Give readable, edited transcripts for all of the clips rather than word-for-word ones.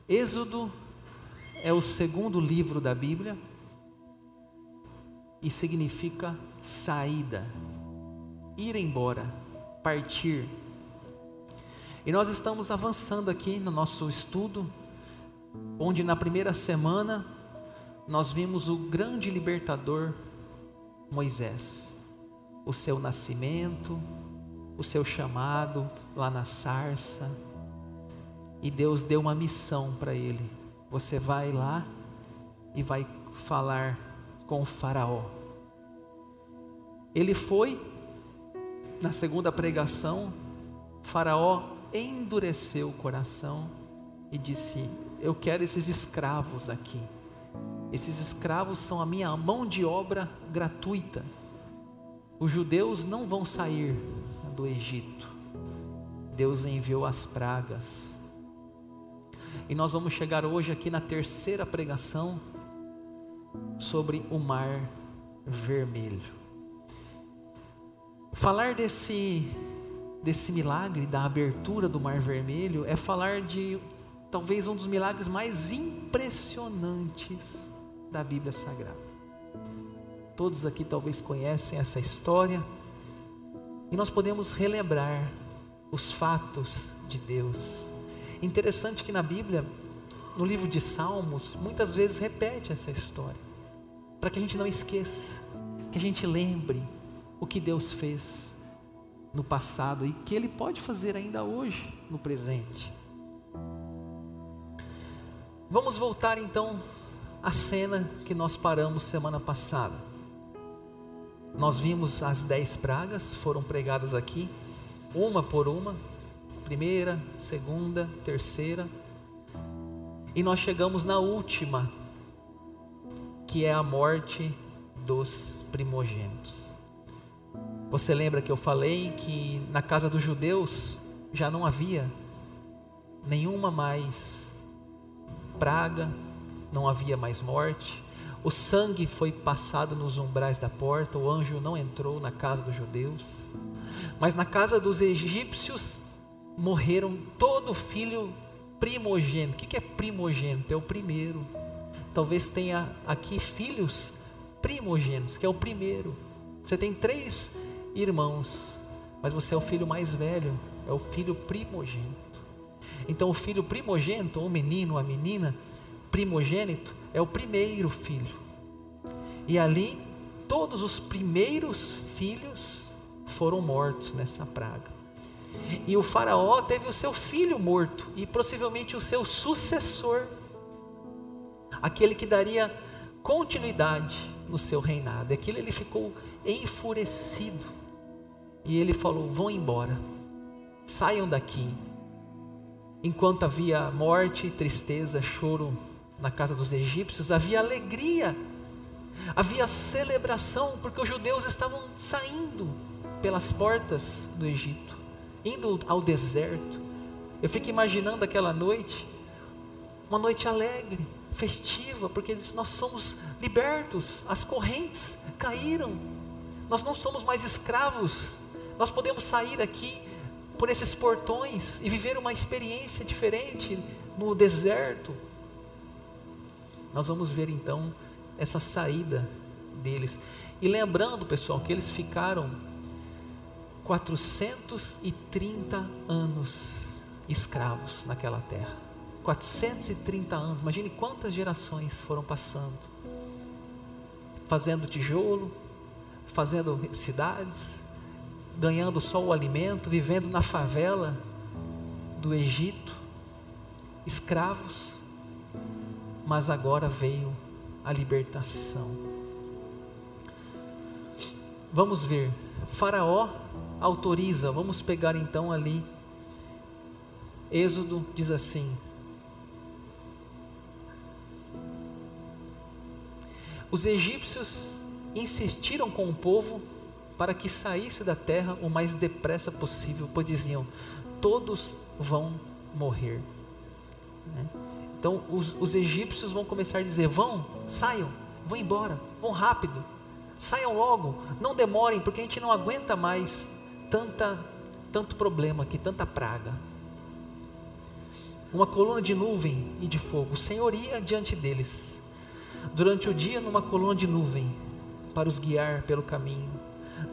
Êxodo é o segundo livro da Bíblia e significa saída, ir embora, partir. E nós estamos avançando aqui no nosso estudo, onde na primeira semana nós vimos o grande libertador Moisés, o seu nascimento, o seu chamado lá na sarça, e Deus deu uma missão para ele: você vai lá e vai falar com o faraó. Ele foi, na segunda pregação, o faraó endureceu o coração e disse: eu quero esses escravos aqui, esses escravos são a minha mão de obra gratuita. Os judeus não vão sair do Egito. Deus enviou as pragas. E nós vamos chegar hoje aqui na terceira pregação sobre o Mar Vermelho. Falar desse milagre da abertura do Mar Vermelho é falar de talvez um dos milagres mais impressionantes da Bíblia Sagrada. Todos aqui talvez conhecem essa história, e nós podemos relembrar os fatos de Deus. Interessante que na Bíblia, no livro de Salmos, muitas vezes repete essa história, para que a gente não esqueça, que a gente lembre o que Deus fez no passado e que Ele pode fazer ainda hoje, no presente. Vamos voltar então à cena que nós paramos semana passada. Nós vimos as 10 pragas, foram pregadas aqui, uma por uma, primeira, segunda, terceira, e nós chegamos na última, que é a morte dos primogênitos. Você lembra que eu falei que na casa dos judeus já não havia nenhuma mais praga, não havia mais morte, o sangue foi passado nos umbrais da porta, o anjo não entrou na casa dos judeus, mas na casa dos egípcios morreram todo filho primogênito. O que é primogênito? É o primeiro. Talvez tenha aqui filhos primogênitos, que é o primeiro. Você tem 3 irmãos, mas você é o filho mais velho, é o filho primogênito. Então o filho primogênito, o menino, a menina, primogênito, é o primeiro filho. E ali, todos os primeiros filhos foram mortos nessa praga. E o faraó teve o seu filho morto, e possivelmente o seu sucessor, aquele que daria continuidade no seu reinado. Aquilo ele ficou enfurecido, e ele falou: vão embora, saiam daqui. Enquanto havia morte, tristeza, choro na casa dos egípcios, havia alegria, havia celebração, porque os judeus estavam saindo pelas portas do Egito, indo ao deserto. Eu fico imaginando aquela noite, uma noite alegre, festiva, porque nós somos libertos, as correntes caíram, nós não somos mais escravos, nós podemos sair aqui por esses portões e viver uma experiência diferente no deserto. Nós vamos ver então essa saída deles, e lembrando, pessoal, que eles ficaram 430 anos escravos naquela terra. 430 anos, imagine quantas gerações foram passando, fazendo tijolo, fazendo cidades, ganhando só o alimento, vivendo na favela do Egito, escravos. Mas agora veio a libertação. Vamos ver, Faraó autoriza, vamos pegar então ali, Êxodo diz assim: os egípcios insistiram com o povo para que saísse da terra o mais depressa possível, pois diziam: todos vão morrer. Então os egípcios vão começar a dizer: vão, saiam, vão embora, vão rápido, saiam logo, não demorem, porque a gente não aguenta mais tanto problema aqui, tanta praga. uma coluna de nuvem e de fogo. O Senhor ia diante deles. Durante o dia, numa coluna de nuvem, para os guiar pelo caminho.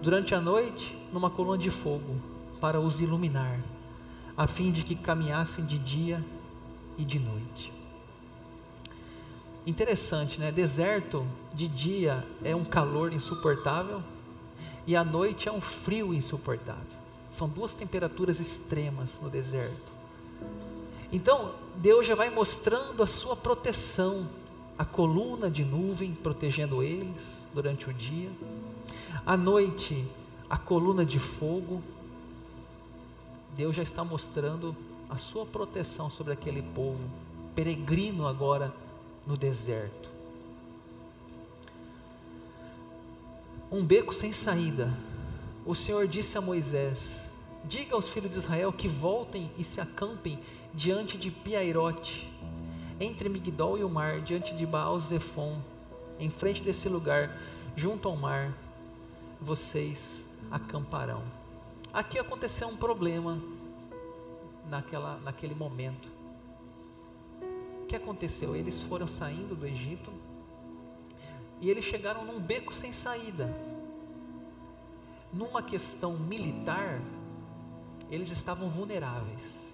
Durante a noite, numa coluna de fogo, para os iluminar, a fim de que caminhassem de dia e de noite. Interessante, né? Deserto de dia é um calor insuportável e à noite é um frio insuportável. São duas temperaturas extremas no deserto. Então Deus já vai mostrando a sua proteção, a coluna de nuvem protegendo eles durante o dia, à noite a coluna de fogo. Deus já está mostrando a sua proteção sobre aquele povo peregrino agora no deserto. Um beco sem saída. O Senhor disse a Moisés: diga aos filhos de Israel que voltem e se acampem diante de Piairote, entre Migdol e o mar, diante de Baal-Zefon, em frente desse lugar, junto ao mar, vocês acamparão. Aqui aconteceu um problema naquele momento. O que aconteceu? Eles foram saindo do Egito e eles chegaram num beco sem saída. Numa questão militar, eles estavam vulneráveis.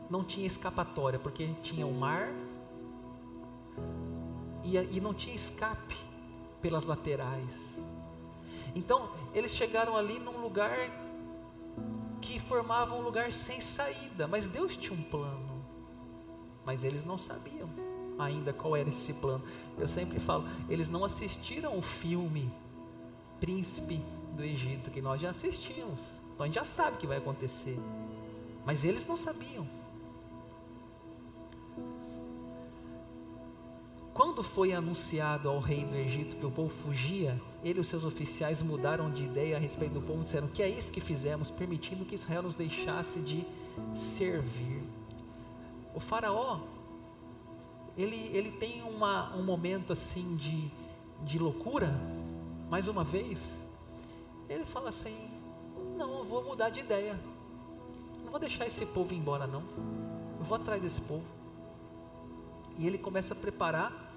Não tinha escapatória, porque tinha o mar e não tinha escape pelas laterais. Então eles chegaram ali num lugar que formava um lugar sem saída, mas Deus tinha um plano, mas eles não sabiam ainda qual era esse plano. Eu sempre falo, eles não assistiram o filme Príncipe do Egito, que nós já assistimos, então a gente já sabe o que vai acontecer, mas eles não sabiam. Quando foi anunciado ao rei do Egito que o povo fugia, ele e os seus oficiais mudaram de ideia a respeito do povo, disseram: que é isso que fizemos, permitindo que Israel nos deixasse de servir. O faraó, ele tem um momento assim de loucura, mais uma vez. Ele fala assim: não, eu vou mudar de ideia, não vou deixar esse povo ir embora não, eu vou atrás desse povo. E ele começa a preparar.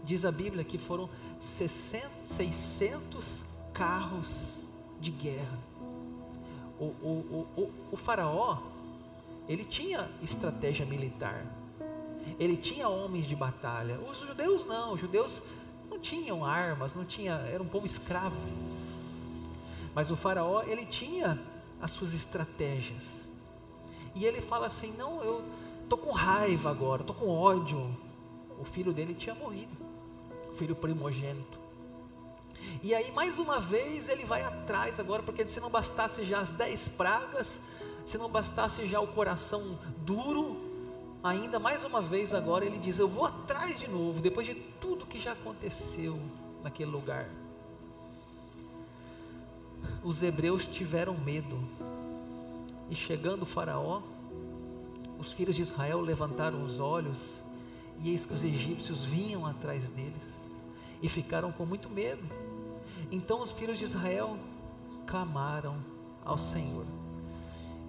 Diz a Bíblia que foram 600 carros de guerra. O faraó, ele tinha estratégia militar, ele tinha homens de batalha. Os judeus não, os judeus não tinham armas, era um povo escravo. Mas o faraó, ele tinha as suas estratégias. E ele fala assim: não, eu estou com raiva agora, estou com ódio. O filho dele tinha morrido, o filho primogênito. E aí mais uma vez ele vai atrás agora, porque se não bastasse já as 10 pragas, se não bastasse já o coração duro, ainda mais uma vez agora ele diz: eu vou atrás de novo, depois de tudo que já aconteceu naquele lugar. Os hebreus tiveram medo, e chegando o faraó, os filhos de Israel levantaram os olhos, e eis que os egípcios vinham atrás deles, e ficaram com muito medo. Então os filhos de Israel clamaram ao Senhor.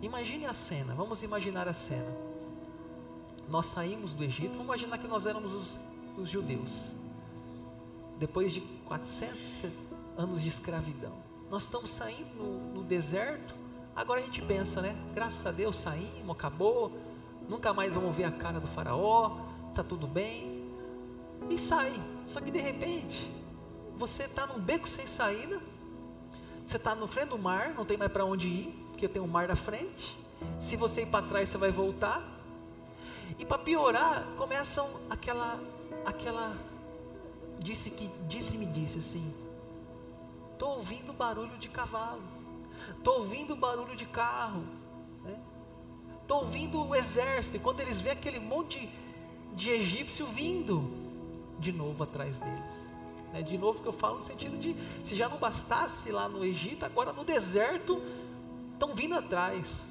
Imagine a cena, vamos imaginar a cena. Nós saímos do Egito, vamos imaginar que nós éramos os judeus, depois de 400 anos de escravidão. Nós estamos saindo no deserto. Agora a gente pensa, né? Graças a Deus saímos, acabou, nunca mais vamos ver a cara do faraó, está tudo bem, e sai. Só que de repente você está num beco sem saída, você está no frente do mar, não tem mais para onde ir, porque tem um mar na frente. Se você ir para trás, você vai voltar. E para piorar, começam aquela disse assim: estou ouvindo barulho de cavalo, estou ouvindo barulho de carro, né? Estou ouvindo o exército. E quando eles veem aquele monte de egípcio vindo de novo atrás deles, né? De novo que eu falo no sentido de, se já não bastasse lá no Egito, agora no deserto estão vindo atrás.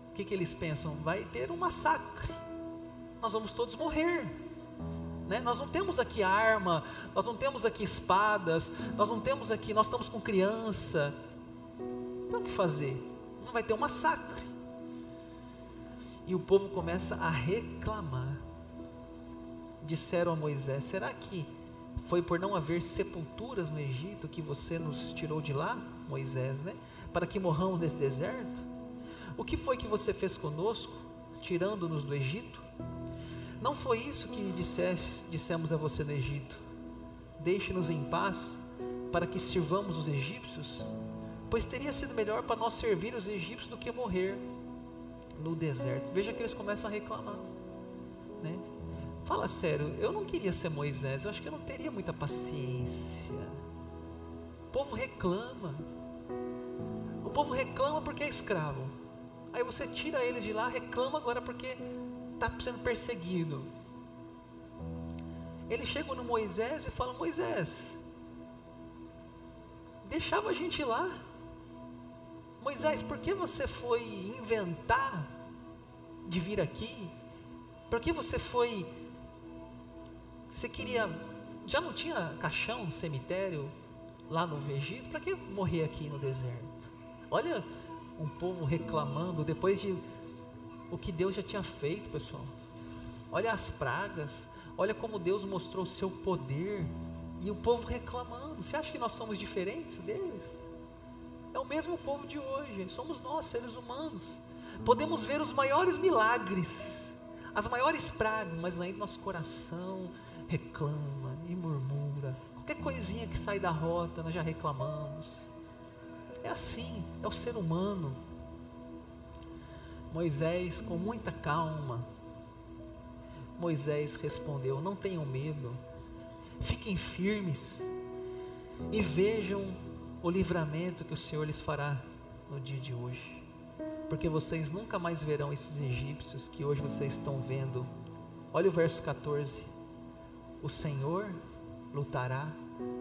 O que eles pensam? Vai ter um massacre, nós vamos todos morrer, né? Nós não temos aqui arma, nós não temos aqui espadas, nós estamos com criança, então o que fazer? Não vai ter um massacre. E o povo começa a reclamar. Disseram a Moisés: será que foi por não haver sepulturas no Egito que você nos tirou de lá, Moisés, né? Para que morramos nesse deserto? O que foi que você fez conosco, tirando-nos do Egito? Não foi isso que dissemos a você no Egito: deixe-nos em paz, para que sirvamos os egípcios? Pois teria sido melhor para nós servir os egípcios do que morrer no deserto. Veja que eles começam a reclamar, né? Fala sério, eu não queria ser Moisés, eu acho que eu não teria muita paciência. O povo reclama. O povo reclama porque é escravo. Aí você tira eles de lá, reclama agora porque está sendo perseguido. Eles chegam no Moisés e falam: Moisés, deixava a gente lá. Moisés, por que você foi inventar de vir aqui? Por que você queria, já não tinha caixão, cemitério lá no Egito? Para que morrer aqui no deserto? Olha um povo reclamando depois de o que Deus já tinha feito, pessoal. Olha as pragas, olha como Deus mostrou o seu poder, e o povo reclamando. Você acha que nós somos diferentes deles? É o mesmo povo de hoje, somos nós, seres humanos. Podemos ver os maiores milagres, as maiores pragas, mas ainda nosso coração reclama e murmura. Qualquer coisinha que sai da rota, nós já reclamamos. É assim, é o ser humano. Moisés, com muita calma, Moisés respondeu: não tenham medo, fiquem firmes e vejam o livramento que o Senhor lhes fará no dia de hoje, porque vocês nunca mais verão esses egípcios que hoje vocês estão vendo. Olha o verso 14: o Senhor lutará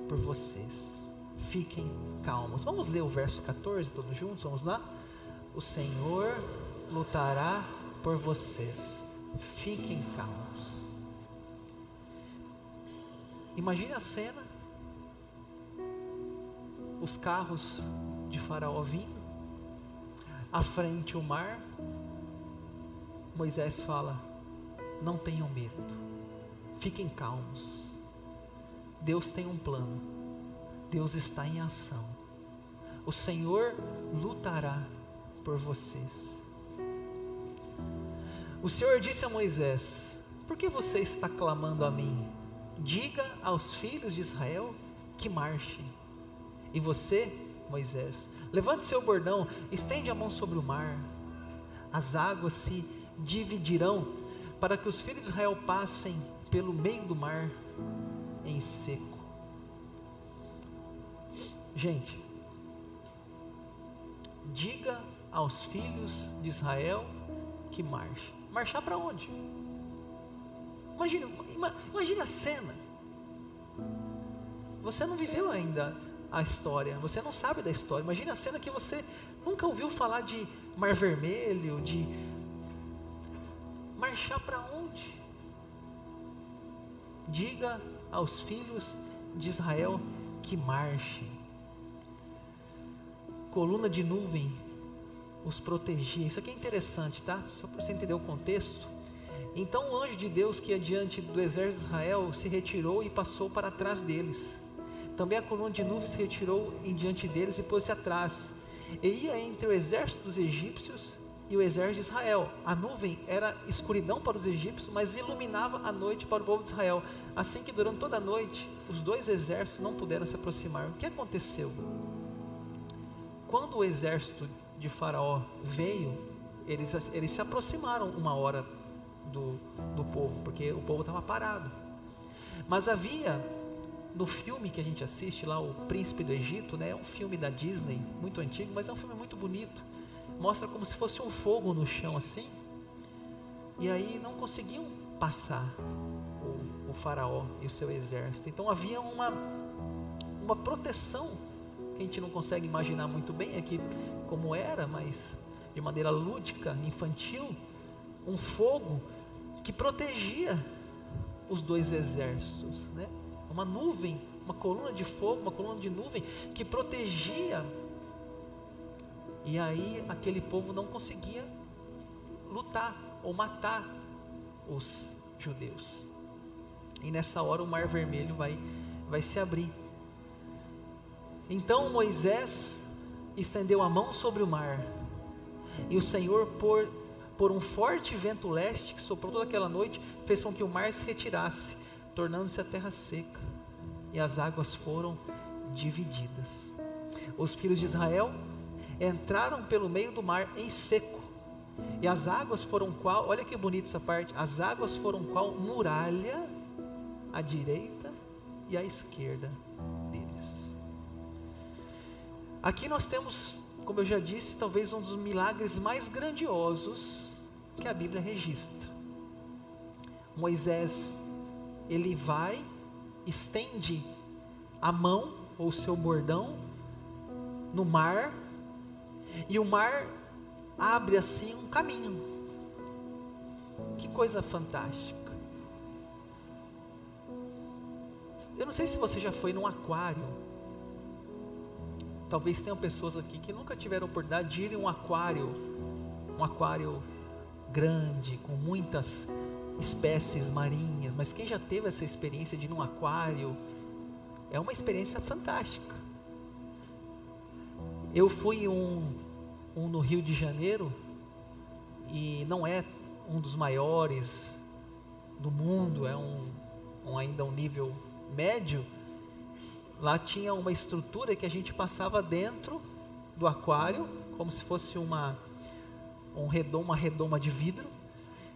por vocês, fiquem calmos. Vamos ler o verso 14 todos juntos, vamos lá? O Senhor lutará por vocês, fiquem calmos. Imagine a cena: os carros de Faraó vindo, à frente o mar. Moisés fala: não tenham medo, fiquem calmos. Deus tem um plano, Deus está em ação. O Senhor lutará por vocês. O Senhor disse a Moisés: por que você está clamando a mim? Diga aos filhos de Israel que marchem. E você, Moisés, levante seu bordão, estende a mão sobre o mar. As águas se dividirão, para que os filhos de Israel passem pelo meio do mar em seco. Gente, diga aos filhos de Israel que marchem. Marchar para onde? Imagine a cena. Você não viveu ainda a história, você não sabe da história. Imagine a cena que você nunca ouviu falar de Mar Vermelho, de marchar para onde? Diga aos filhos de Israel que marchem. Coluna de nuvem os protegia. Isso aqui é interessante, tá? Só para você entender o contexto. Então o anjo de Deus que ia diante do exército de Israel se retirou e passou para trás deles. Também a coluna de nuvem se retirou em diante deles e pôs-se atrás, e ia entre o exército dos egípcios e o exército de Israel. A nuvem era escuridão para os egípcios, mas iluminava a noite para o povo de Israel, assim que durante toda a noite os dois exércitos não puderam se aproximar. O que aconteceu? Quando o exército de Faraó veio, eles se aproximaram uma hora do povo, porque o povo estava parado. Mas havia, no filme que a gente assiste lá, O Príncipe do Egito, né? É um filme da Disney, muito antigo, mas é um filme muito bonito. Mostra como se fosse um fogo no chão assim, e aí não conseguiam passar o faraó e o seu exército. Então havia uma proteção que a gente não consegue imaginar muito bem aqui como era, mas de maneira lúdica, infantil, um fogo que protegia os dois exércitos, né? Uma nuvem, uma coluna de fogo, uma coluna de nuvem que protegia. E aí aquele povo não conseguia lutar, ou matar os judeus. E nessa hora o Mar Vermelho vai se abrir. Então Moisés estendeu a mão sobre o mar, e o Senhor, por um forte vento leste que soprou toda aquela noite, fez com que o mar se retirasse, tornando-se a terra seca, e as águas foram divididas. Os filhos de Israel entraram pelo meio do mar em seco, e as águas foram qual, olha que bonita essa parte, as águas foram qual muralha à direita e à esquerda deles. Aqui nós temos, como eu já disse, talvez um dos milagres mais grandiosos que a Bíblia registra. Moisés, ele vai, estende a mão, ou o seu bordão, no mar, e o mar abre assim um caminho. Que coisa fantástica. Eu não sei se você já foi num aquário. Talvez tenham pessoas aqui que nunca tiveram a oportunidade de ir em um aquário grande, com muitas espécies marinhas, mas quem já teve essa experiência de ir num aquário, é uma experiência fantástica. Eu fui um no Rio de Janeiro, e não é um dos maiores do mundo, é ainda um nível médio. Lá tinha uma estrutura que a gente passava dentro do aquário, como se fosse uma redoma de vidro,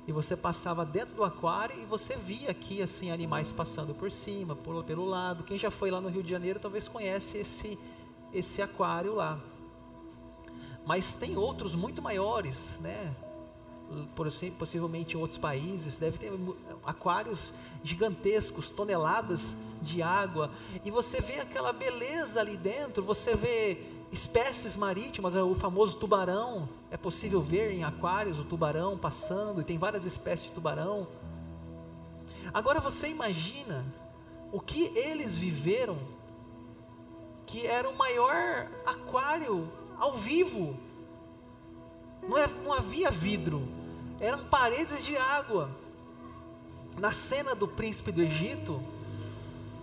e você passava dentro do aquário e você via aqui assim animais passando por cima, pelo lado. Quem já foi lá no Rio de Janeiro talvez conhece esse aquário lá. Mas tem outros muito maiores, né? Possivelmente em outros países deve ter aquários gigantescos, toneladas de água, e você vê aquela beleza ali dentro. Você vê espécies marítimas, o famoso tubarão. É possível ver em aquários o tubarão passando, e tem várias espécies de tubarão. Agora você imagina o que eles viveram, que era o maior aquário ao vivo. Não havia vidro, eram paredes de água. Na cena do Príncipe do Egito,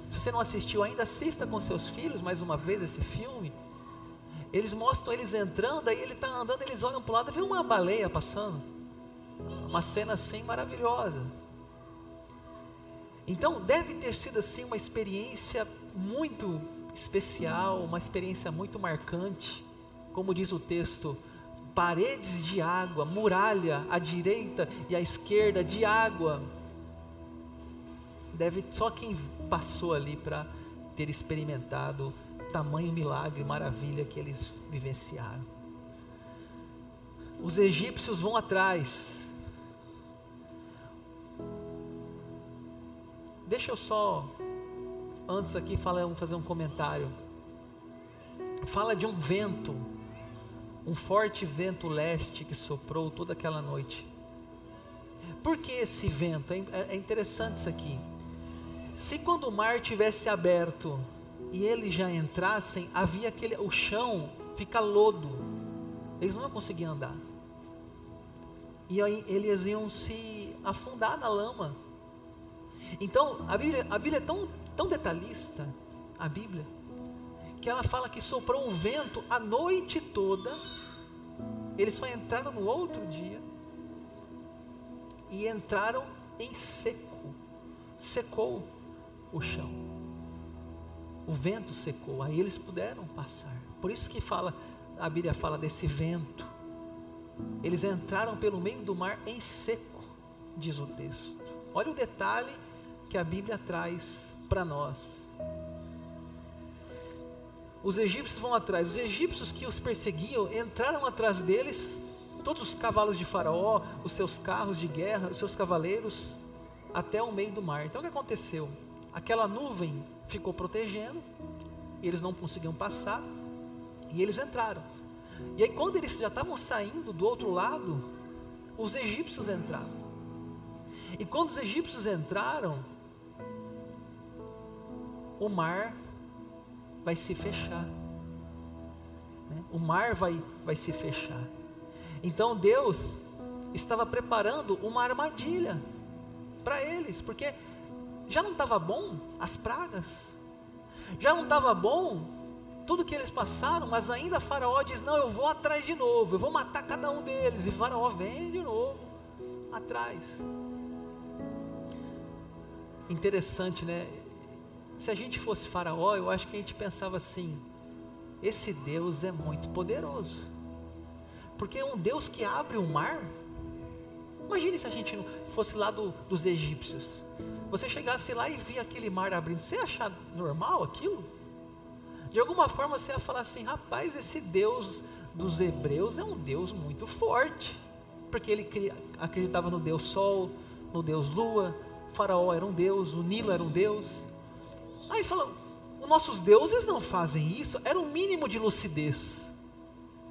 se você não assistiu ainda, assista com seus filhos mais uma vez esse filme. Eles mostram eles entrando, aí ele está andando, eles olham para o lado e vê uma baleia passando. Uma cena assim maravilhosa. Então deve ter sido assim uma experiência muito especial, uma experiência muito marcante. Como diz o texto, paredes de água, muralha à direita e à esquerda de água. Só quem passou ali para ter experimentado tamanho milagre, maravilha que eles vivenciaram. Os egípcios vão atrás. Deixa eu só, antes aqui, fazer um comentário. Fala de um vento, um forte vento leste que soprou toda aquela noite. Por que esse vento? É interessante isso aqui. Se quando o mar tivesse aberto e eles já entrassem, havia o chão fica lodo, eles não iam conseguir andar, e aí eles iam se afundar na lama. Então a Bíblia é tão detalhista, a Bíblia, que ela fala que soprou um vento a noite toda. Eles só entraram no outro dia e entraram em seco. Secou o chão, o vento secou, aí eles puderam passar. Por isso que a Bíblia fala desse vento. Eles entraram pelo meio do mar em seco, diz o texto. Olha o detalhe que a Bíblia traz para nós. Os egípcios vão atrás. Os egípcios que os perseguiam entraram atrás deles, todos os cavalos de Faraó, os seus carros de guerra, os seus cavaleiros, até o meio do mar. Então o que aconteceu? Aquela nuvem ficou protegendo, e eles não conseguiam passar, e eles entraram. E aí quando eles já estavam saindo do outro lado, os egípcios entraram. E quando os egípcios entraram, o mar vai se fechar, né? O mar vai se fechar. Então Deus estava preparando uma armadilha para eles, porque já não estava bom as pragas, já não estava bom tudo que eles passaram, mas ainda Faraó diz: não, eu vou atrás de novo, eu vou matar cada um deles. E Faraó vem de novo atrás. Interessante, né? Se a gente fosse Faraó, eu acho que a gente pensava assim: esse Deus é muito poderoso, porque é um Deus que abre o mar. Imagine se a gente fosse lá dos egípcios, você chegasse lá e via aquele mar abrindo, você ia achar normal aquilo? De alguma forma você ia falar assim: rapaz, esse Deus dos hebreus é um Deus muito forte, porque ele acreditava no Deus Sol, no Deus Lua. Faraó era um Deus, o Nilo era um Deus. Aí fala: os nossos deuses não fazem isso, era o mínimo de lucidez.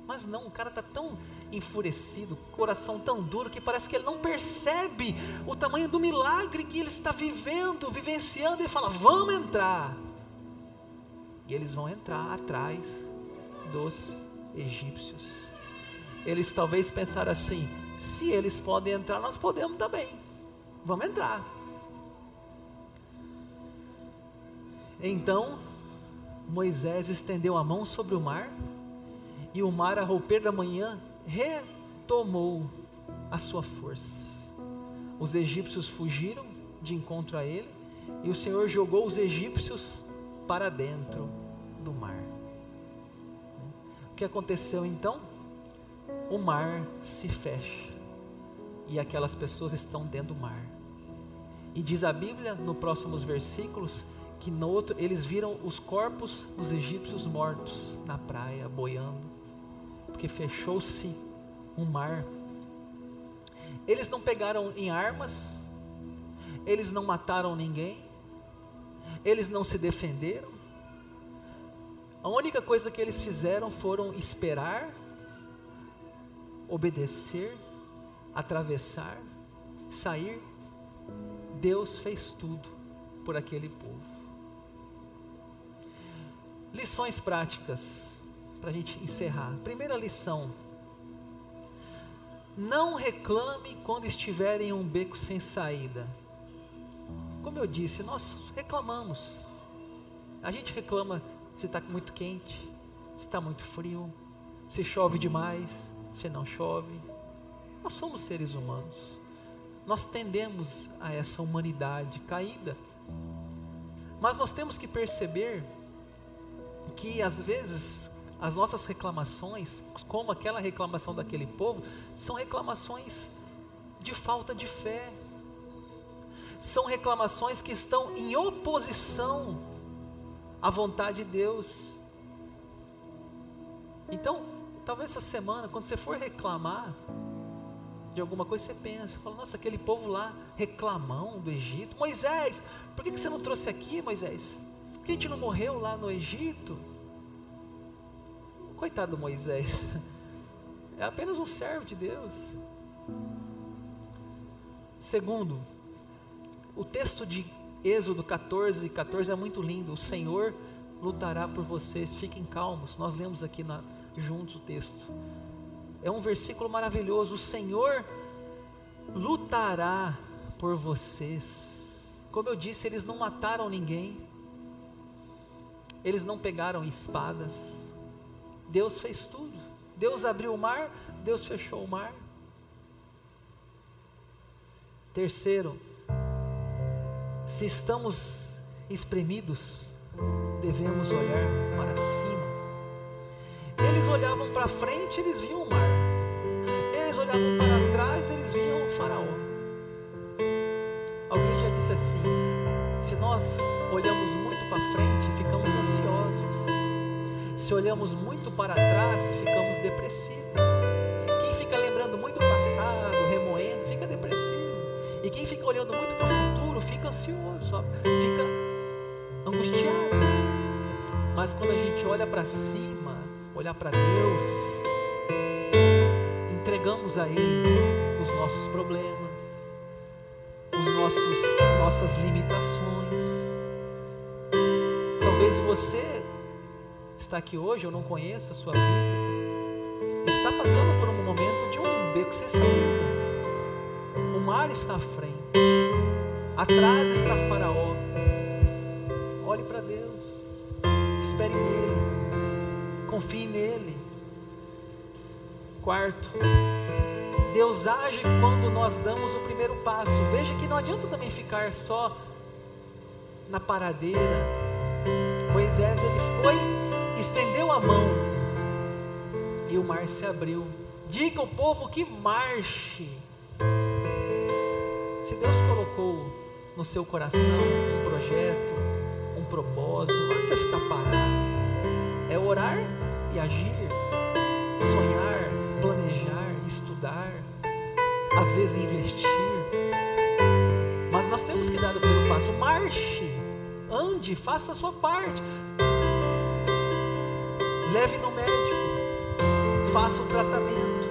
Mas não, o cara está tão enfurecido, coração tão duro, que parece que ele não percebe o tamanho do milagre que ele está vivenciando. Ele fala: vamos entrar. E eles vão entrar atrás dos egípcios. Eles talvez pensaram assim: se eles podem entrar, nós podemos também, vamos entrar. Então Moisés estendeu a mão sobre o mar, e o mar, a romper da manhã, retomou a sua força. Os egípcios fugiram de encontro a ele, e o Senhor jogou os egípcios para dentro do mar. O que aconteceu então? O mar se fecha, e aquelas pessoas estão dentro do mar. E diz a Bíblia, nos próximos versículos, que eles viram os corpos dos egípcios mortos na praia, boiando, porque fechou-se um mar. Eles não pegaram em armas, eles não mataram ninguém, eles não se defenderam. A única coisa que eles fizeram foram esperar, obedecer, atravessar, sair. Deus fez tudo por aquele povo. Lições práticas para a gente encerrar. Primeira lição: não reclame quando estiver em um beco sem saída. Como eu disse, nós reclamamos. A gente reclama se está muito quente, se está muito frio, se chove demais, se não chove. Nós somos seres humanos, nós tendemos a essa humanidade caída, mas nós temos que perceber que às vezes as nossas reclamações, como aquela reclamação daquele povo, são reclamações de falta de fé, são reclamações que estão em oposição à vontade de Deus. Então, talvez essa semana, quando você for reclamar de alguma coisa, você pensa, fala: nossa, aquele povo lá, reclamão do Egito. Moisés, por que você não trouxe aqui, Moisés? Por que a gente não morreu lá no Egito? Coitado do Moisés, é apenas um servo de Deus. Segundo, o texto de Êxodo 14:14 é muito lindo. O Senhor lutará por vocês, fiquem calmos. Nós lemos aqui juntos o texto. É um versículo maravilhoso. O Senhor lutará por vocês. Como eu disse, eles não mataram ninguém, eles não pegaram espadas. Deus fez tudo. Deus abriu o mar, Deus fechou o mar. Terceiro, se estamos espremidos, devemos olhar para cima. Eles olhavam para frente, eles viam o mar. Eles olhavam para trás, eles viam o Faraó. Alguém já disse assim: se nós olhamos muito para frente, ficamos ansiosos. Se olhamos muito para trás, ficamos depressivos. Quem fica lembrando muito o passado, remoendo, fica depressivo. E quem fica olhando muito para o futuro, fica ansioso, fica angustiado. Mas quando a gente olha para cima, olhar para Deus, entregamos a Ele os nossos problemas, nossas limitações. Talvez você está aqui hoje, eu não conheço a sua vida, está passando por um momento de um beco sem saída. mar está à frente, atrás está Faraó. Olhe para Deus, espere nele, confie nele. Quarto, Deus age quando nós damos o primeiro passo. Veja que não adianta também ficar só na paradeira. Moisés, ele foi, estendeu a mão e o mar se abriu. Diga ao povo que marche. Se Deus colocou no seu coração um projeto, um propósito, não adianta você ficar parado. É orar e agir, sonhar, planejar, estudar, às vezes investir. Mas nós temos que dar o primeiro passo. Marche, ande, faça a sua parte. Leve no médico, faça o tratamento,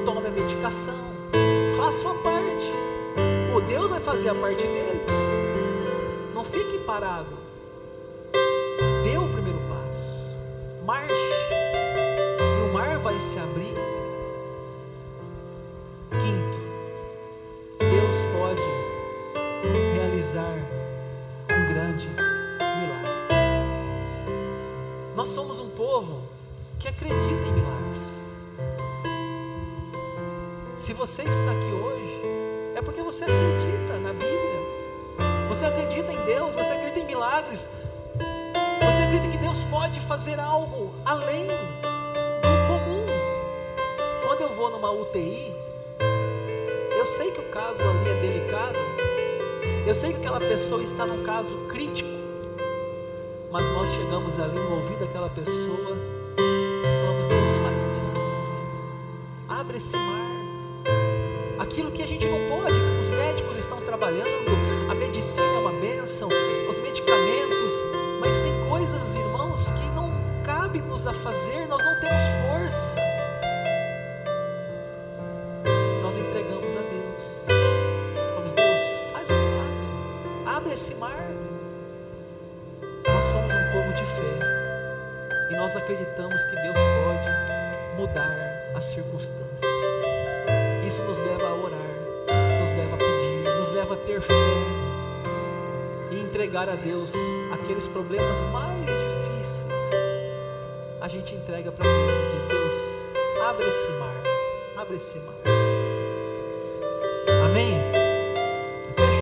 tome a medicação, faça a sua parte. O Deus vai fazer a parte dele. Não fique parado. Dê o primeiro passo. Marche. E o mar vai se abrir. Quinto, Deus pode realizar um grande milagre. Nós somos um povo que acredita em milagres. Se você está aqui hoje, é porque você acredita na Bíblia, você acredita em Deus, você acredita em milagres, você acredita que Deus pode fazer algo além do comum. Quando eu vou numa UTI, eu sei que o caso ali é delicado, eu sei que aquela pessoa está num caso crítico, mas nós chegamos ali no ouvido daquela pessoa, falamos: Deus, faz um milagre, abre esse mar. Aquilo que a gente não pode, os médicos estão trabalhando, a medicina é uma bênção, os medicamentos, mas tem coisas, irmãos, que não cabe nos a fazer, nós não temos força. Nós entregamos a Deus, falamos: Deus, faz um milagre, abre esse mar. Nós somos um povo de fé e nós acreditamos que Deus pode mudar as circunstâncias. Isso nos leva a orar, nos leva a pedir, nos leva a ter fé e entregar a Deus aqueles problemas mais difíceis. A gente entrega para Deus e diz: Deus, abre esse mar, abre esse mar.